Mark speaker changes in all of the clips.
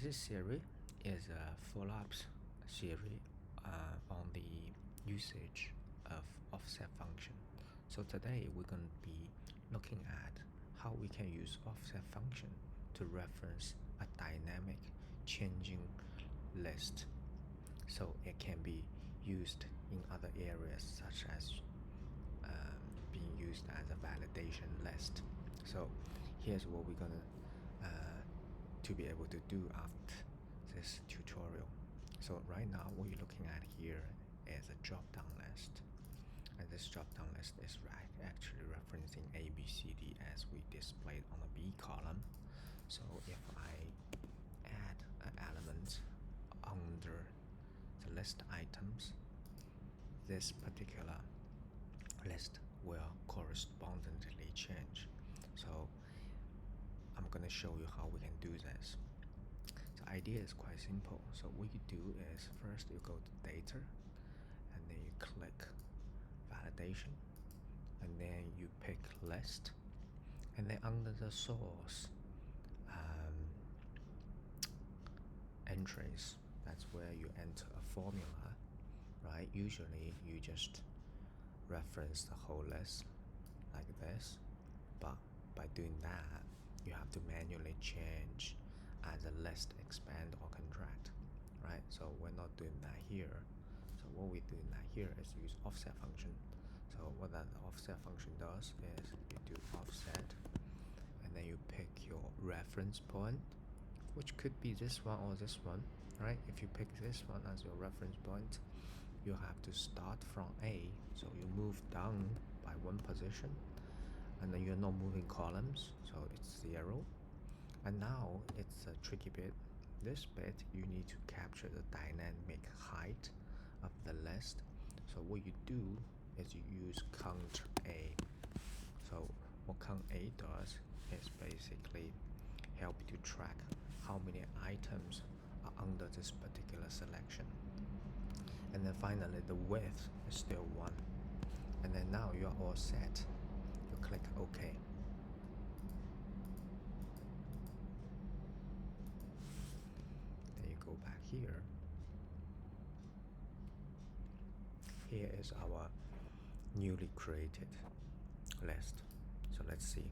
Speaker 1: This series is a follow-up series on the usage of offset function. So today we're going to be looking at how we can use offset function to reference a dynamic changing list. So it can be used in other areas such as being used as a validation list. So here's what we're gonna to be able to do after this tutorial. So right now what you're looking at here is a drop-down list, and this drop-down list is actually referencing A, B, C, D as we displayed on the B column. So if I add an element under the list items, this particular list will correspondingly change. So I'm gonna show you how we can do this. The idea is quite simple. So what you do is first you go to data, and then you click validation, and then you pick list, and then under the source entries, that's where you enter a formula, right? Usually you just reference the whole list like this, but by doing that you have to manually change as a list expand or contract, right? So we're not doing that here. So what we're doing that here is use offset function. So what that offset function does is you do offset, and then you pick your reference point, which could be this one or this one, right? If you pick this one as your reference point, you have to start from A, so you move down by one position, and then you're not moving columns, so it's 0. And now it's a tricky bit. This bit you need to capture the dynamic height of the list. So what you do is you use count A. So what count A does is basically help you to track how many items are under this particular selection. And then finally the width is still 1. And then now you're all set. You click OK. Then you go back here. Here is our newly created list. So let's see.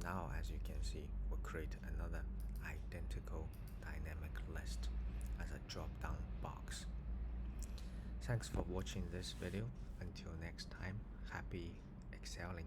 Speaker 1: Now as you can see, we'll create another identical dynamic list as a drop-down box. Thanks for watching this video. Until next time, happy excelling.